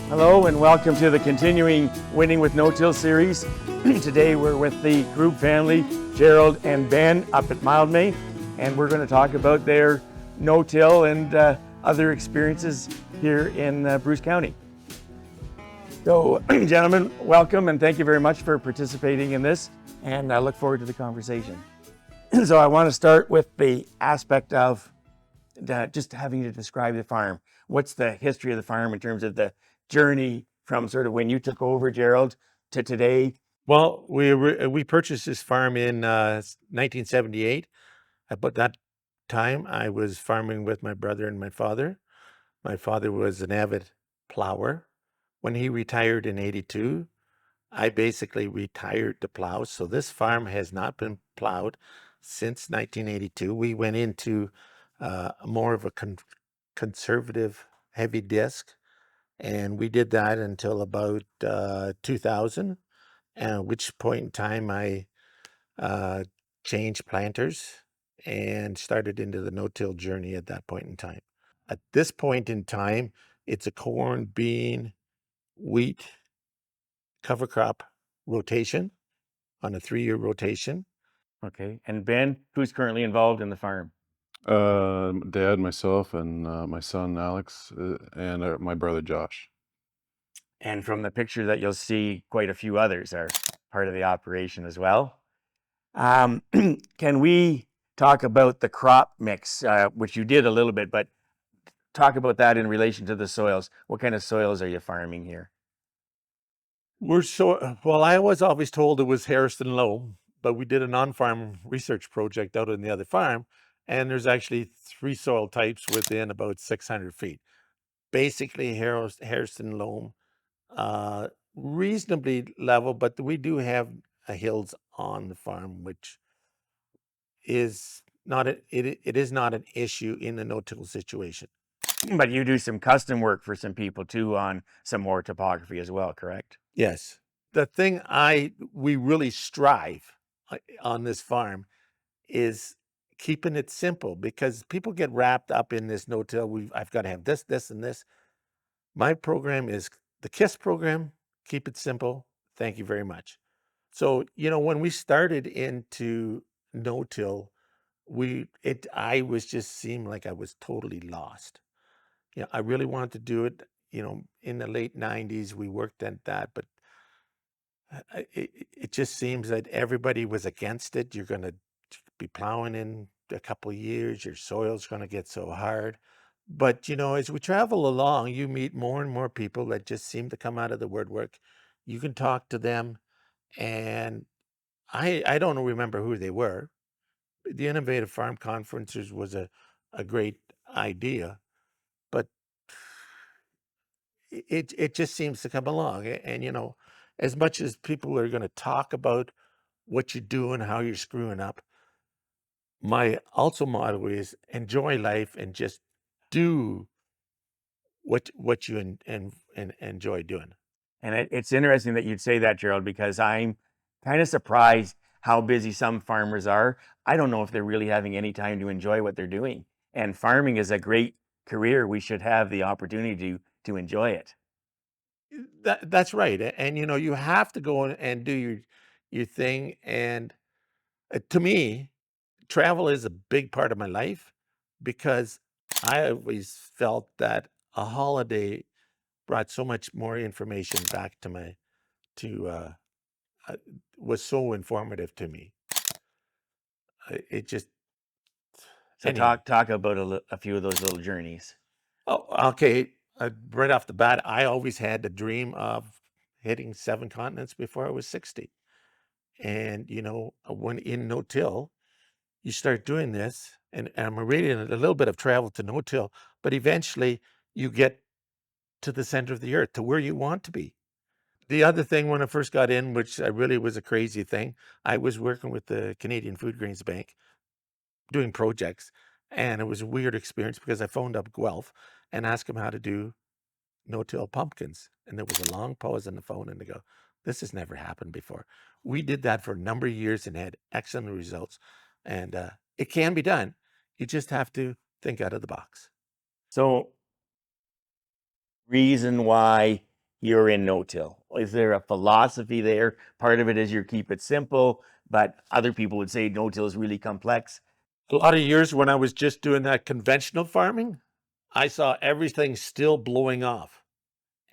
Hello and welcome to the continuing Winning with No-Till series. Today we're with the Grubb family, Gerald and Ben up at Mildmay, and we're going to talk about their no-till and other experiences here in Bruce County. So gentlemen, welcome and thank you very much for participating in this, and I look forward to the conversation. So I want to start with the aspect of just having to describe the farm. What's the history of the farm in terms of the journey from sort of when you took over, Gerald, to today? Well, we purchased this farm in 1978. About that time, I was farming with my brother and my father. My father was an avid plower. When he retired in 82, I basically retired the plow. So this farm has not been plowed since 1982. We went into more of a conservative heavy disc, and we did that until about 2000. At which point in time I changed planters and started into the no-till journey at that point in time. At this point in time, it's a corn, bean, wheat, cover crop rotation on a 3-year rotation. Okay. And Ben, who's currently involved in the farm? Dad, myself, and my son Alex, and my brother Josh. And from the picture that you'll see, quite a few others are part of the operation as well. Can we talk about the crop mix, which you did a little bit, but talk about that in relation to the soils. What kind of soils are you farming here? Well, I was always told it was Harrison low, but we did a non-farm research project out on the other farm, and there's actually 3 soil types within about 600 feet. Basically, Harrison loam, reasonably level, but we do have hills on the farm, which is not it is not an issue in the no-till situation. But you do some custom work for some people too on some more topography as well, correct? Yes. The thing we really strive on this farm is keeping it simple, because people get wrapped up in this no-till. I've got to have this, this, and this. My program is the KISS program. Keep it simple. Thank you very much. So, when we started into no-till, I was just seemed like I was totally lost. I really wanted to do it, in the late 90s. We worked at that, but it just seems that everybody was against it. You're going to be plowing in a couple of years, your soil's going to get so hard. But, as we travel along, you meet more and more people that just seem to come out of the woodwork. You can talk to them, and I don't remember who they were. The Innovative Farm Conferences was a great idea, but it just seems to come along. And, as much as people are going to talk about what you do and how you're screwing up, my also motto is enjoy life and just do what you and enjoy doing. And it's interesting that you'd say that, Gerald, because I'm kind of surprised how busy some farmers are. I don't know if they're really having any time to enjoy what they're doing. And farming is a great career. We should have the opportunity to enjoy it. That's right. And you have to go and do your thing. And to me, travel is a big part of my life, because I always felt that a holiday brought so much more information back to uh, was so informative to me. It just So anyhow. talk about a few of those little journeys. Oh, okay. Right off the bat, I always had the dream of hitting 7 continents before I was 60. And, when in no-till, you start doing this, and I'm reading a little bit of travel to no-till, but eventually you get to the center of the earth, to where you want to be. The other thing, when I first got in, which I really was a crazy thing, I was working with the Canadian Food Grains Bank doing projects, and it was a weird experience because I phoned up Guelph and asked him how to do no-till pumpkins. And there was a long pause on the phone, and they go, "This has never happened before." We did that for a number of years and had excellent results. And it can be done. You just have to think out of the box. So reason why you're in no-till? Is there a philosophy there? Part of it is you keep it simple, but other people would say no-till is really complex. A lot of years when I was just doing that conventional farming, I saw everything still blowing off.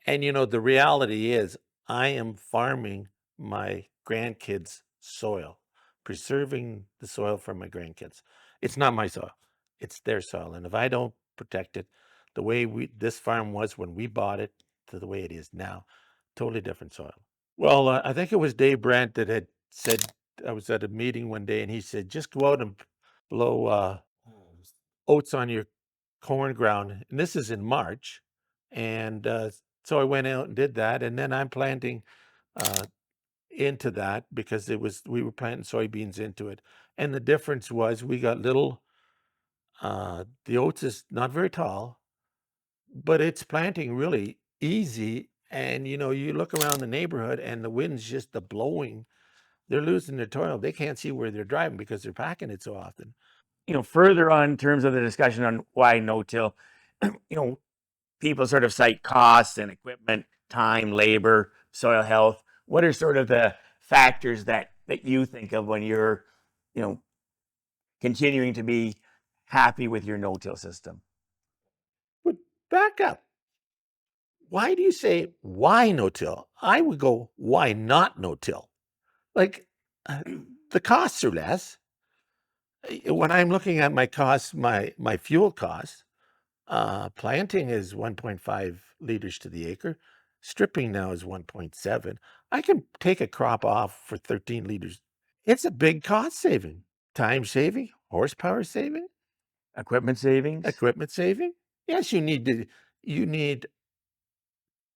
And the reality is, I am farming my grandkids' soil, preserving the soil for my grandkids. It's not my soil, it's their soil. And if I don't protect it, the way this farm was when we bought it to the way it is now, totally different soil. Well, I think it was Dave Brandt that had said, I was at a meeting one day and he said, just go out and blow oats on your corn ground. And this is in March. And so I went out and did that. And then I'm planting uh, into that because we were planting soybeans into it. And the difference was we got the oats is not very tall, but it's planting really easy. And, you look around the neighborhood and the wind's just the blowing. They're losing their toil. They can't see where they're driving because they're packing it so often. Further on in terms of the discussion on why no-till, people sort of cite costs and equipment, time, labor, soil health. What are sort of the factors that you think of when you're, you know, continuing to be happy with your no-till system? But back up. Why do you say why no-till? I would go, why not no-till? Like the costs are less. When I'm looking at my costs, my fuel costs, planting is 1.5 liters to the acre. Stripping now is 1.7. I can take a crop off for 13 liters. It's a big cost saving, time saving, horsepower saving, Equipment savings? equipment saving. Yes, you need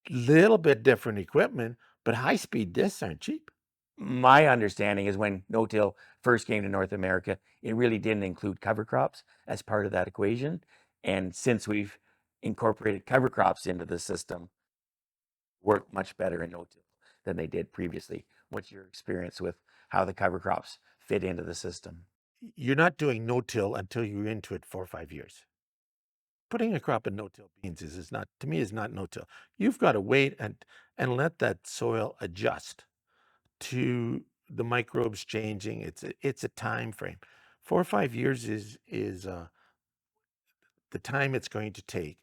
little bit different equipment, but high-speed discs aren't cheap. My understanding is when no-till first came to North America, it really didn't include cover crops as part of that equation. And since we've incorporated cover crops into the system, work much better in no-till than they did previously. What's your experience with how the cover crops fit into the system? You're not doing no-till until you're into it 4 or 5 years. Putting a crop in no-till beans is not, to me, is not no-till. You've got to wait and let that soil adjust to the microbes changing. It's a time frame. 4 or 5 years is the time it's going to take.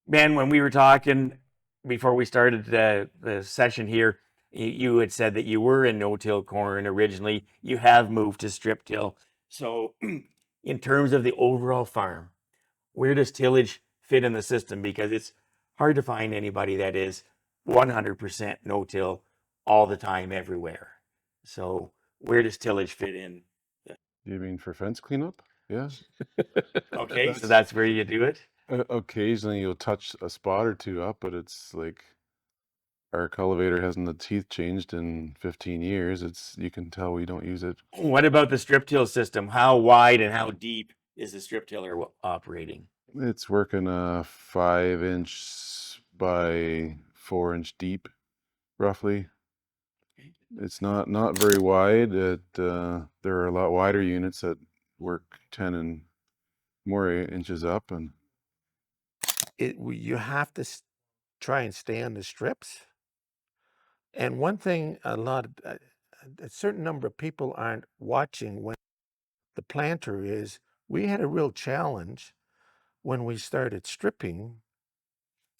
Ben, when we were talking before we started the session here, you had said that you were in no-till corn originally. You have moved to strip till. So, in terms of the overall farm, where does tillage fit in the system? Because it's hard to find anybody that is 100% no-till all the time, everywhere. So, where does tillage fit in? You mean for fence cleanup? Yeah. Okay, so that's where you do it. Occasionally you'll touch a spot or two up, but it's like our cultivator hasn't the teeth changed in 15 years. You can tell we don't use it. What about the strip till system? How wide and how deep is the strip tiller operating? It's working a 5-inch by 4-inch deep, roughly. It's not very wide. There are a lot wider units that work 10 and more inches up, and You have to try and stay on the strips. And one thing a certain number of people aren't watching when the planter is, we had a real challenge when we started stripping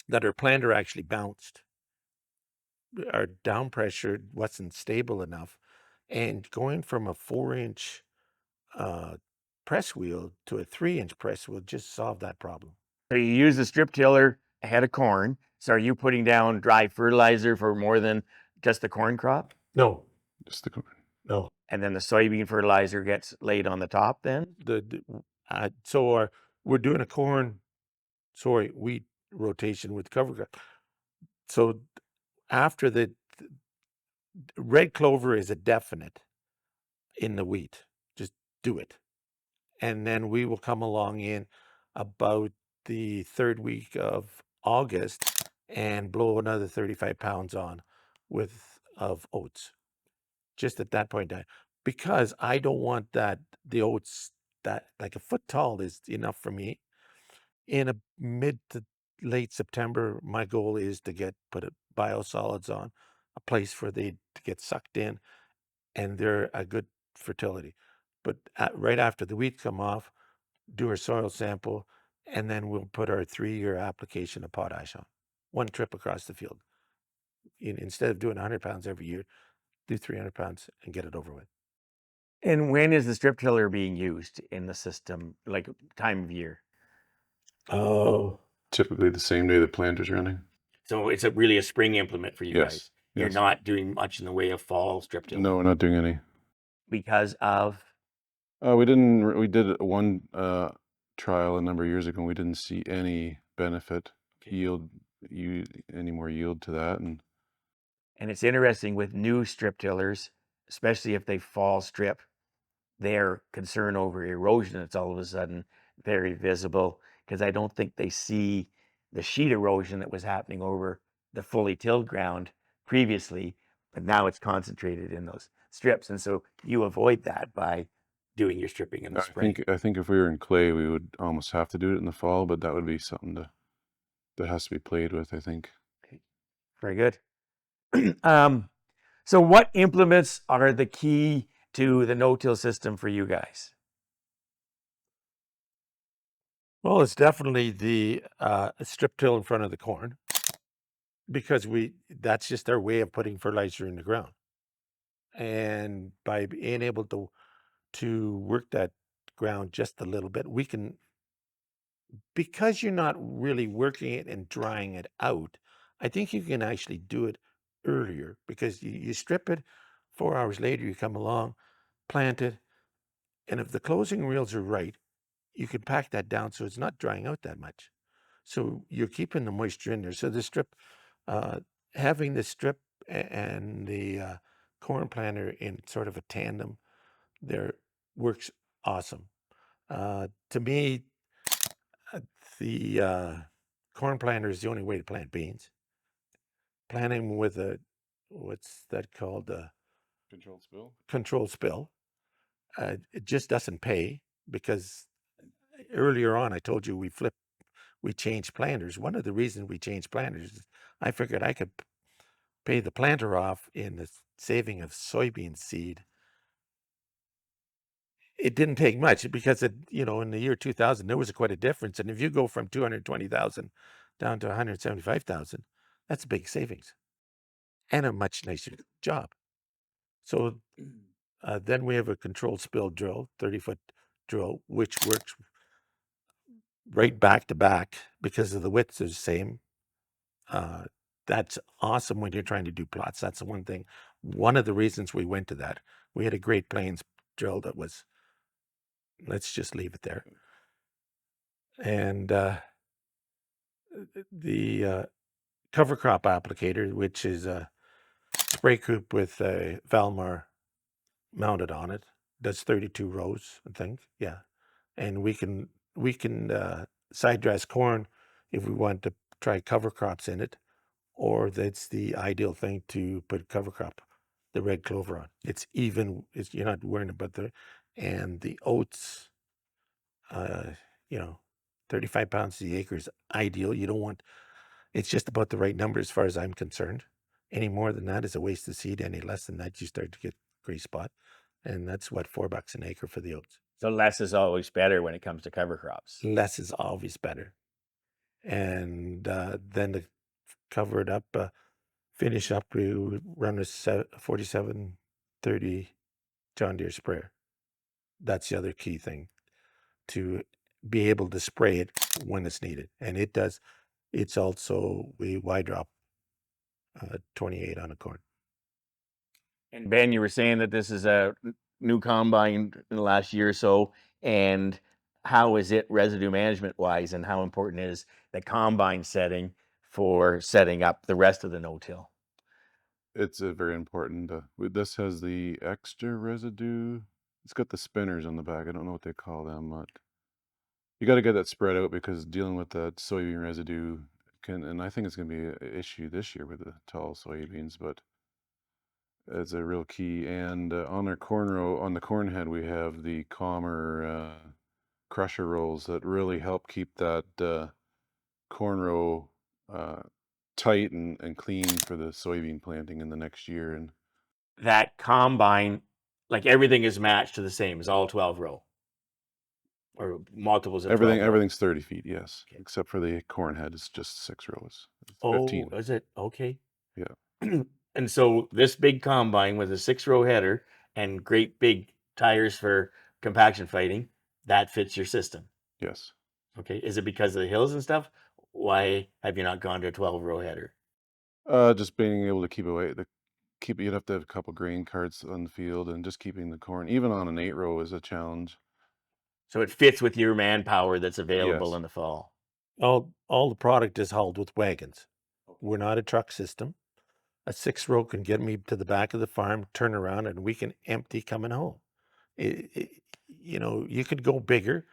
that our planter actually bounced. Our down pressure wasn't stable enough. And going from a 4-inch press wheel to a 3-inch press wheel just solved that problem. So you use the strip tiller ahead of corn. So are you putting down dry fertilizer for more than just the corn crop? No, just the no. And then the soybean fertilizer gets laid on the top then? We're doing a wheat rotation with cover crop. So after the red clover is a definite in the wheat, just do it. And then we will come along in about the third week of August and blow another 35 pounds on of oats, just at that point in time, because I don't want the oats that like a foot tall is enough for me. In a mid to late September, my goal is to put biosolids on, a place for they to get sucked in, and they're a good fertility. But right after the weeds come off, do our soil sample, and then we'll put our 3-year application of potash on. One trip across the field. Instead of doing 100 pounds every year, do 300 pounds and get it over with. And when is the strip tiller being used in the system, like time of year? Oh, Typically the same day the plant is running. So it's really a spring implement for you Yes, guys. You're yes. not doing much in the way of fall strip tilling No, we're not doing any. because of, We didn't. We did one trial a number of years ago, and we didn't see any benefit any more yield to that. And and it's interesting with new strip tillers, especially if they fall strip, their concern over erosion, it's all of a sudden very visible because I don't think they see the sheet erosion that was happening over the fully tilled ground previously, but now it's concentrated in those strips. And so you avoid that by doing your stripping in the spring. I think if we were in clay, we would almost have to do it in the fall, but that would be something that has to be played with, I think. Okay. Very good. So what implements are the key to the no-till system for you guys? well, it's definitely the strip till in front of the corn, because that's just our way of putting fertilizer in the ground. And by being able to work that ground just a little bit, we can, because you're not really working it and drying it out, I think you can actually do it earlier, because you strip it, 4 hours later you come along, plant it, and if the closing reels are right, you can pack that down so it's not drying out that much. So you're keeping the moisture in there. So the strip, uh, having the strip and the corn planter in sort of a tandem there works awesome. To me, the corn planter is the only way to plant beans. Planting with what's that called? Controlled spill. Controlled spill. It just doesn't pay, because earlier on I told you we changed planters. One of the reasons we changed planters is I figured I could pay the planter off in the saving of soybean seed. It didn't take much, because in the year 2000 there was quite a difference, and if you go from 220,000 down to 175,000, that's a big savings and a much nicer job. So then we have a controlled spill drill, 30-foot drill, which works right back to back because of the width is the same. That's awesome when you're trying to do plots. That's the one thing. One of the reasons we went to that, we had a Great Plains drill that was, let's just leave it there. And the cover crop applicator, which is a spray coop with a Valmar mounted on it, does 32 rows, I think. Yeah. And we can side dress corn if we want to try cover crops in it, or that's the ideal thing to put cover crop, the red clover on. You're not worrying about and the oats, uh, 35 pounds to the acre is ideal. You don't want, it's just about the right number as far as I'm concerned. Any more than that is a waste of seed. Any less than that, you start to get gray spot. And that's what, $4 an acre for the oats. So less is always better when it comes to cover crops. Less is always better. And then to cover it up, finish up, we would run a 4730 John Deere sprayer. That's the other key thing, to be able to spray it when it's needed. And it does. It's also, we wide drop 28 on a corn. And Ben, you were saying that this is a new combine in the last year or so, and how is it residue management wise, and how important is the combine setting for setting up the rest of the no-till? It's a very important. This has the extra residue. It's got the spinners on the back. I don't know what they call them, but you got to get that spread out, because dealing with that soybean residue and I think it's going to be an issue this year with the tall soybeans, but it's a real key. And on our corn row, on the corn head, we have the Calmer crusher rolls that really help keep that corn row tight and clean for the soybean planting in the next year. And That combine, like everything is matched to the same, is all 12 row or multiples of 12 row. everything's 30 feet, yes, Okay. except for the corn head. It's just 6 rows. It's Oh, 15. is it? Okay. Yeah. And so this big combine with a 6-row header and great big tires for compaction fighting, that fits your system. Yes. Okay. Is it because of the hills and stuff? Why have you not gone to a 12-row header? Just being able to keep away you'd have to have a couple grain carts on the field, and just keeping the corn even on an 8 row is a challenge. So it fits with your manpower that's available Yes. in the fall. All the product is hauled with wagons. We're not a truck system. A 6-row can get me to the back of the farm, turn around, and we can empty coming home. You could go bigger.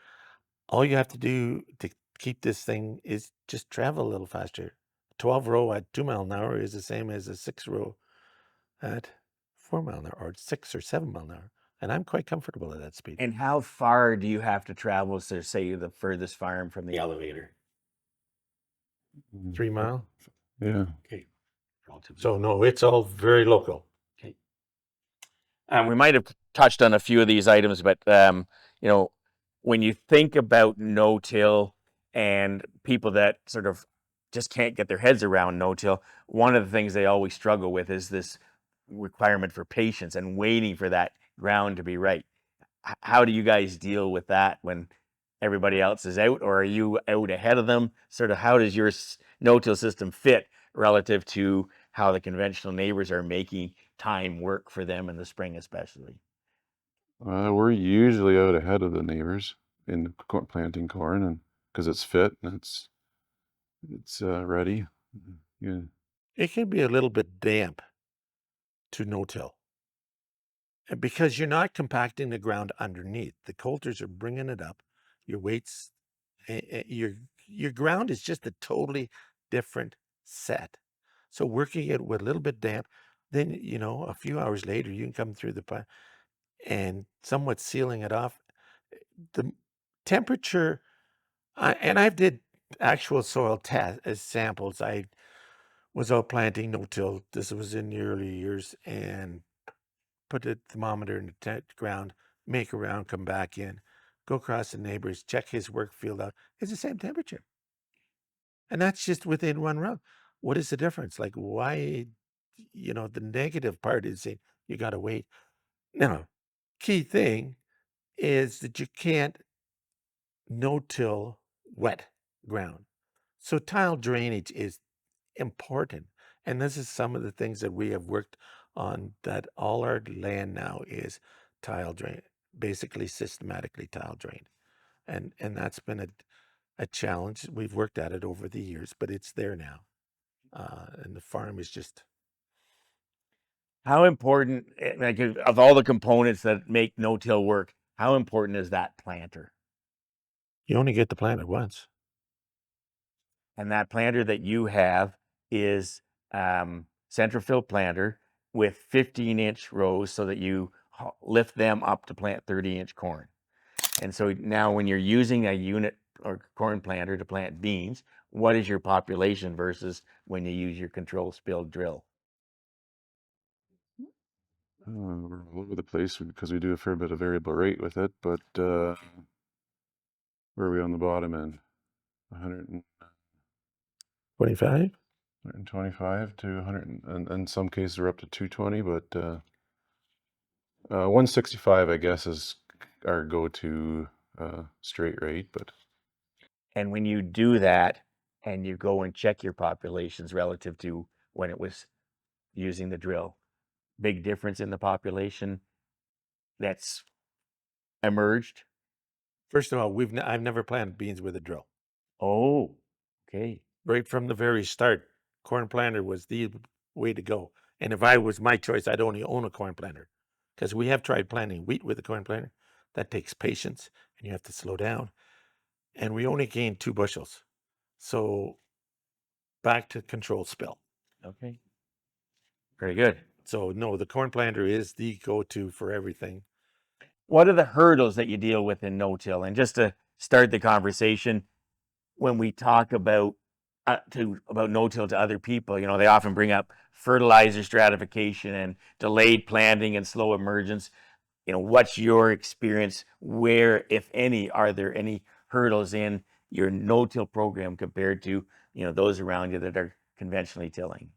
All you have to do to keep this thing is just travel a little faster. 12-row at 2 mile an hour is the same as a 6-row at 4 mile an hour, or 6 or 7 mile an hour. And I'm quite comfortable at that speed. And how far do you have to travel to, say, the furthest farm from the elevator? 3 mile. Yeah. Okay. So no, it's all very local. Okay. We might have touched on a few of these items, but when you think about no-till and people that sort of just can't get their heads around no-till, one of the things they always struggle with is this requirement for patience and waiting for that ground to be right. How do you guys deal with that when everybody else is out, or are you out ahead of them? Sort of how does your no-till system fit relative to how the conventional neighbors are making time work for them in the spring, especially? We're usually out ahead of the neighbors in planting corn, and because it's fit and it's ready. Yeah. It can be a little bit damp to no-till. And because you're not compacting the ground underneath. The coulters are bringing it up. Your weights, your ground is just a totally different set. So working it with a little bit damp, then a few hours later you can come through the plant and somewhat sealing it off. The temperature, and I've did actual soil test samples. I was out planting no-till. This was in the early years, and put a thermometer in the ground, make a round, come back in, go across the neighbors, check his work field out. It's the same temperature. And that's just within 1 round. What is the difference? Like, why, the negative part is saying you got to wait. Now, key thing is that you can't no-till wet ground. So tile drainage is important. And this is some of the things that we have worked on, that all our land now is tile drain, basically systematically tile drained. And that's been a challenge. We've worked at it over the years, but it's there now. And the farm is just, How important, like of all the components that make no-till work, how important is that planter? you only get the plant at once. And that planter that you have is center fill planter with 15-inch rows so that you lift them up to plant 30-inch corn. And so now when you're using a unit or corn planter to plant beans, what is your population versus when you use your control spill drill? We're all over the place because we do a fair bit of variable rate with it, but where are we on the bottom end? 100 25? 125 to 100, and in some cases we're up to 220, but 165, I guess, is our go-to straight rate. But And when you do that and you go and check your populations relative to when it was using the drill, big difference in the population that's emerged? First of all, I've never planted beans with a drill. Oh, okay. Right from the very start, corn planter was the way to go. And if I was my choice, I'd only own a corn planter, because we have tried planting wheat with a corn planter. That takes patience and you have to slow down. And we only gained 2 bushels. So back to control spill. Okay. Very good. So no, the corn planter is the go-to for everything. What are the hurdles that you deal with in no-till? And just to start the conversation, when we talk about about no-till to other people. You know, they often bring up fertilizer stratification and delayed planting and slow emergence. You know, what's your experience? Where, if any, are there any hurdles in your no-till program compared to, you know, those around you that are conventionally tilling?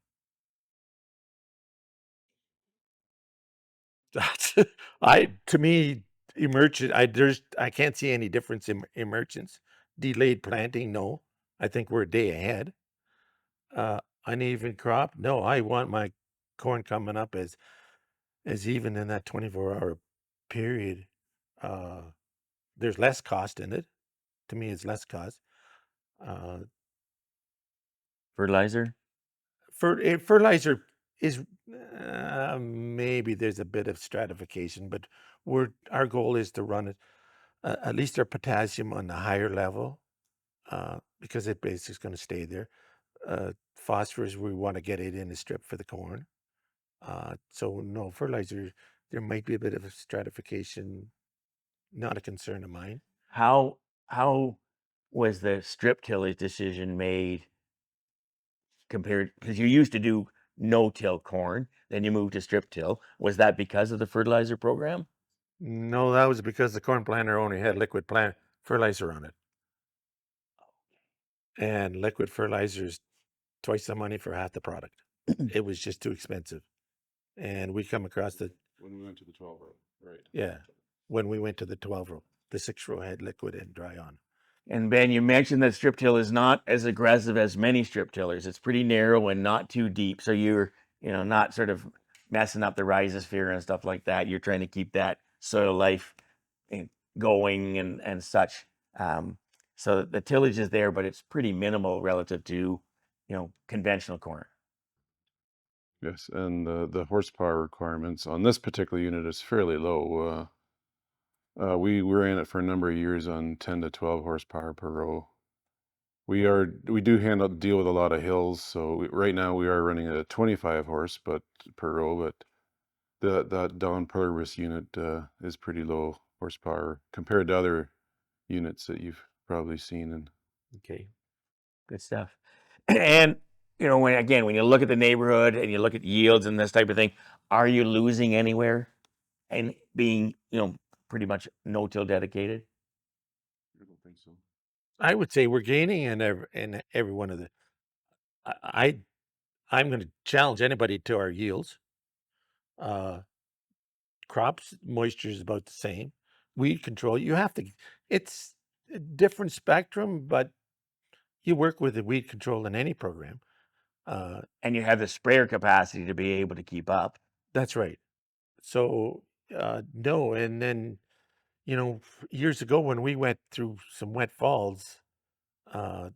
That's to me, I can't see any difference in emergence. Delayed planting, no. I think we're a day ahead. Uneven crop, no. I want my corn coming up as even in that 24-hour period. Uh, there's less cost in it. To me, it's less cost. Uh, Fertilizer? Fertilizer is maybe there's a bit of stratification, but our goal is to run it at least our potassium on the higher level because it basically is going to stay there. Phosphorus, we want to get it in the strip for the corn. So no fertilizer. There might be a bit of a stratification, not a concern of mine. How was the strip tillage decision made compared, because you used to do no-till corn, then you moved to strip till. Was that because of the fertilizer program? No, that was because the corn planter only had liquid plant fertilizer on it, and liquid fertilizer is twice the money for half the product. It was just too expensive, and we come across the When we went to the 12 row, right? yeah when we went to the 12 row, the 6 row had liquid and dry on. And Ben, you mentioned that strip till is not as aggressive as many strip tillers. It's pretty narrow and not too deep. So you're, you know, not sort of messing up the rhizosphere and stuff like that. You're trying to keep that soil life going and such. So the tillage is there, but it's pretty minimal relative to, you know, conventional corn. Yes, and the horsepower requirements on this particular unit is fairly low. We were in it for a number of years on 10 to 12 horsepower per row. We do deal with a lot of hills, so right now we are running at a 25 horse but per row, but that Don Purvis unit is pretty low horsepower compared to other units that you've probably seen. And Okay, good stuff. And you know, when you look at the neighborhood and you look at yields and this type of thing, are you losing anywhere and being, you know, pretty much no-till dedicated? I don't think so. I would say we're gaining in every one of the. I I'm going to challenge anybody to our yields. Uh, Crops moisture is about the same. Weed control, you have to. It's a different spectrum, but you work with the weed control in any program. And you have the sprayer capacity to be able to keep up. That's right. So no, and then years ago when we went through some wet falls, uh,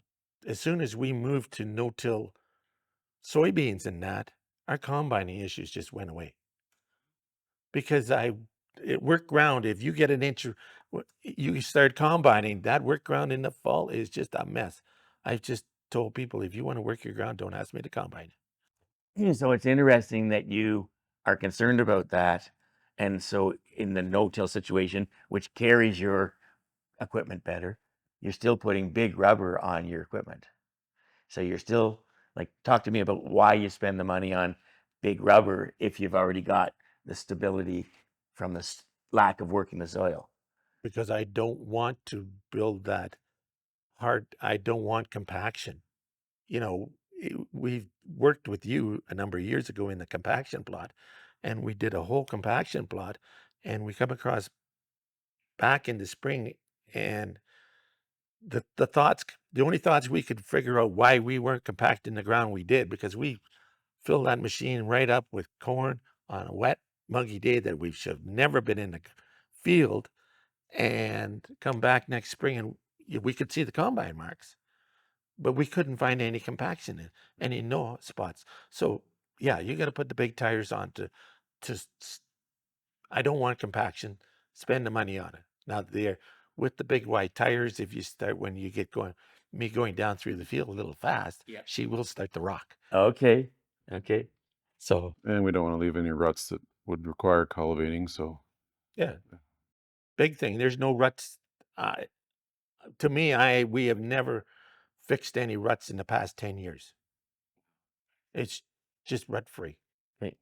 as soon as we moved to no-till soybeans and that, our combining issues just went away because it work ground. If you get an inch, you start combining that work ground in the fall is just a mess. I've just told people if you want to work your ground, don't ask me to combine. So it's interesting that you are concerned about that. And so in the no-till situation, which carries your equipment better, you're still putting big rubber on your equipment. So you're still like, talk to me about why you spend the money on big rubber if you've already got the stability from the lack of working the soil. Because I don't want to build that hard. I don't want compaction. We've worked with you a number of years ago in the compaction plot, and we did a whole compaction plot, and we come across back in the spring, and the only thoughts we could figure out why we weren't compacting the ground we did, because we filled that machine right up with corn on a wet, muggy day that we should have never been in the field, and come back next spring and we could see the combine marks, but we couldn't find any compaction in any no spots. So yeah, you got to put the big tires on to. I don't want compaction. Spend the money on it. Now there with the big white tires, if you start when you get going down through the field a little fast, Yeah. she will start to rock. Okay. Okay. So And we don't want to leave any ruts that would require cultivating. So yeah, big thing. There's no ruts. To me, we have never fixed any ruts in the past 10 years. It's just rut free. Okay.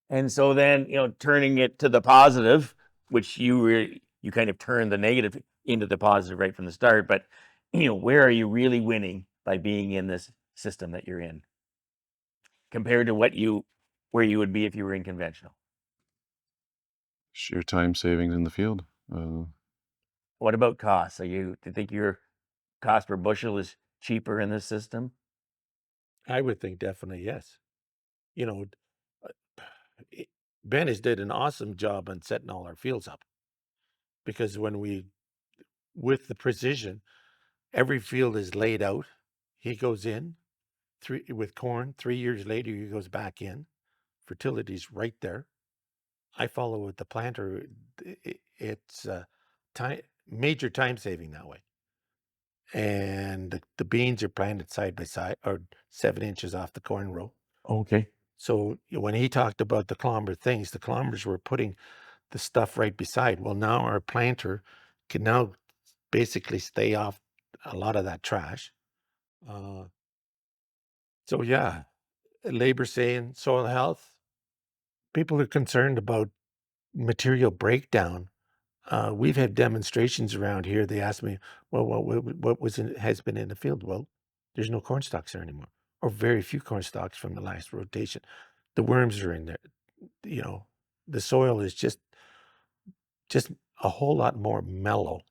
And so then, turning it to the positive, which you kind of turned the negative into the positive right from the start, but where are you really winning by being in this system that you're in compared to where you would be if you were in conventional? Sheer time savings in the field. What about costs? Do you think your cost per bushel is cheaper in this system? I would think definitely yes. You know, Ben has did an awesome job on setting all our fields up, because with the precision, every field is laid out. He goes in with corn. 3 years later, he goes back in. Fertility's right there. I follow with the planter. It's major time saving that way. And the beans are planted side by side, or 7 inches off the corn row. Okay. So when he talked about the kilometer things, the kilometers were putting the stuff right beside. Well, now our planter can now basically stay off a lot of that trash. So yeah, labor saying soil health. People are concerned about material breakdown. We've had demonstrations around here. They asked me, well, what has been in the field? Well, there's no corn stalks there anymore, or very few corn stalks from the last rotation. The worms are in there. The soil is just a whole lot more mellow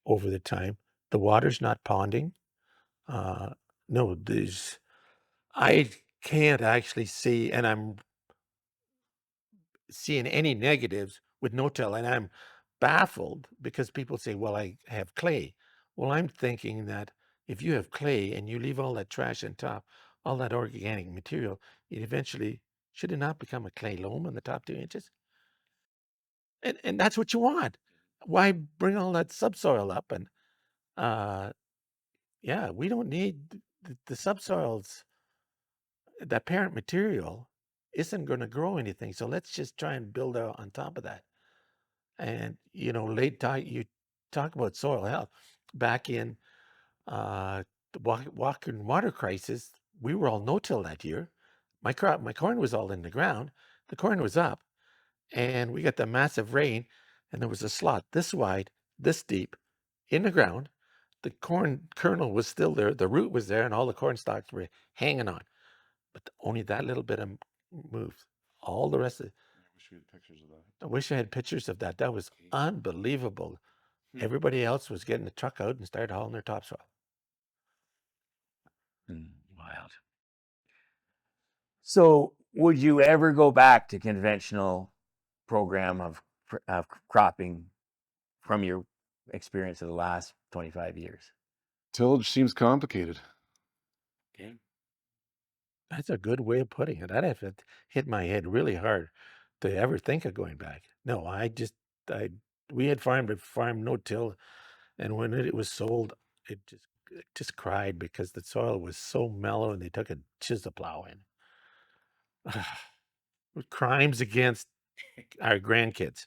over the time. The water's not ponding. No, I can't actually see, and I'm seeing any negatives with no-till, and I'm baffled because people say, well, I have clay. Well, I'm thinking that if you have clay and you leave all that trash on top, all that organic material, it eventually should it not become a clay loam in the top 2 inches? And that's what you want. Why bring all that subsoil up? And yeah, we don't need the subsoils. That parent material isn't going to grow anything. So let's just try and build out on top of that. And you talk about soil health. Back in the Walker water crisis, we were all no-till that year. My corn was all in the ground. The corn was up, and we got the massive rain, and there was a slot this wide, this deep, in the ground. The corn kernel was still there. The root was there, and all the corn stalks were hanging on. But only that little bit of moved. All the rest of it. I wish we had pictures of that. I wish I had pictures of that. That was unbelievable. Everybody else was getting the truck out and started hauling their topsoil. Wild. So would you ever go back to conventional program of cropping from your experience of the last 25 years? Tillage seems complicated. Okay. That's a good way of putting it. I'd have to hit my head really hard to ever think of going back. No, we had farmed no-till, and when it was sold, it just cried because the soil was so mellow, and they took a chisel plow in. Crimes against our grandkids.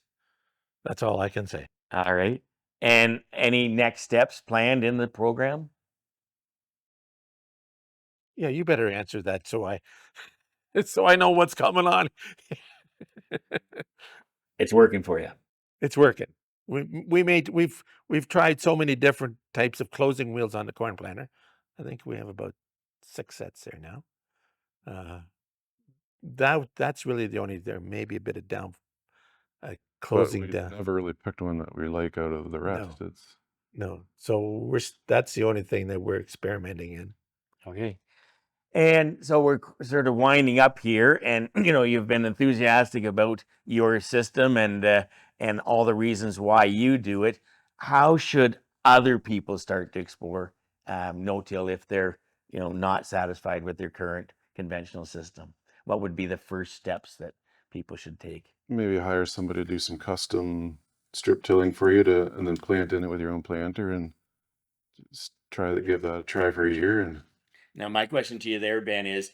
That's all I can say. All right. And any next steps planned in the program? Yeah, you better answer that so I know what's coming on. It's working for you. It's working. We've tried so many different types of closing wheels on the corn planter. I think we have about 6 sets there now. That's really the only, there may be a bit of But closing we've down. never really picked one that we like out of the rest. No. It's No. So that's the only thing that we're experimenting in. Okay. And so we're sort of winding up here, and you've been enthusiastic about your system and all the reasons why you do it. How should other people start to explore no-till if they're not satisfied with their current conventional system? What would be the first steps that people should take? maybe hire somebody to do some custom strip tilling for you and then plant in it with your own planter and just give that a try for a year. And Now, my question to you there, Ben, is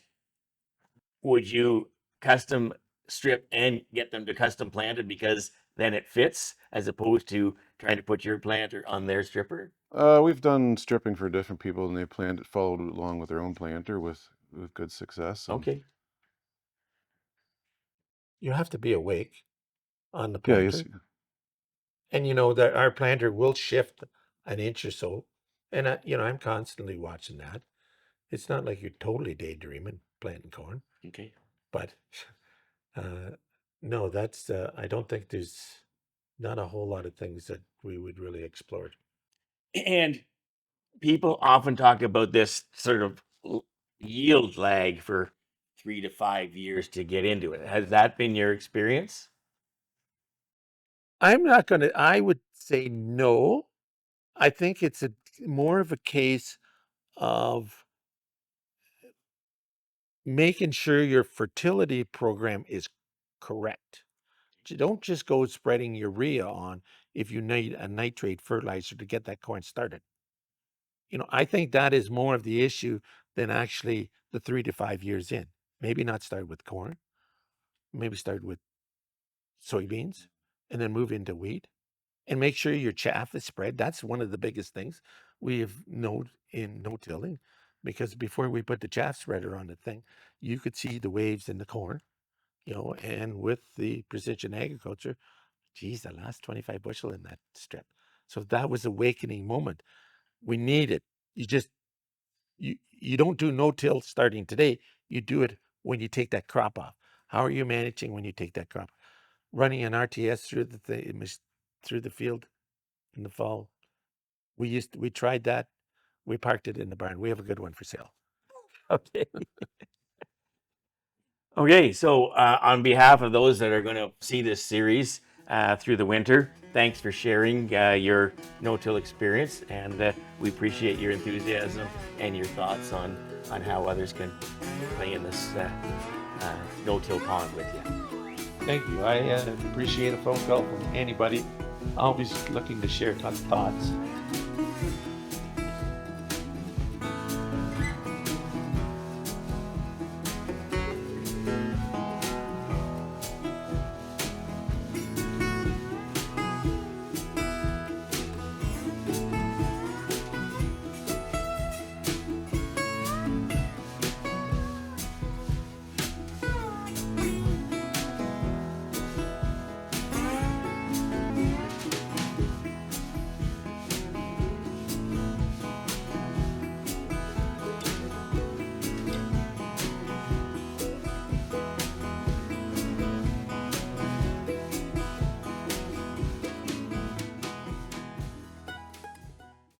would you custom strip and get them to custom planted because then it fits, as opposed to trying to put your planter on their stripper? We've done stripping for different people, and they followed along with their own planter with good success. And Okay. You have to be awake on the yeah, yes, planter. And you know that our planter will shift an inch or so. And I'm constantly watching that. It's not like you're totally daydreaming planting corn, Okay. but uh, no, that's I don't think there's not a whole lot of things that we would really explore. And people often talk about this sort of yield lag for 3 to 5 years to get into it. Has that been your experience? I would say no. I think it's more of a case of making sure your fertility program is correct. Don't just go spreading urea on if you need a nitrate fertilizer to get that corn started. I think that is more of the issue than actually the 3 to 5 years in. Maybe not start with corn, maybe start with soybeans and then move into wheat and make sure your chaff is spread. That's one of the biggest things we have known in no-tilling, because before we put the chaff spreader on the thing, you could see the waves in the corn, and with the precision agriculture, geez, the last 25 bushel in that strip. So that was awakening moment. We need it. You don't do no-till starting today. You do it when you take that crop off. How are you managing when you take that crop? Running an RTS through the field in the fall. We tried that. We parked it in the barn. We have a good one for sale. Okay. Okay, so on behalf of those that are going to see this series through the winter, thanks for sharing your no-till experience, and we appreciate your enthusiasm and your thoughts on how others can play in this no-till pond with you. Thank you. I appreciate a phone call from anybody. Always looking to share thoughts.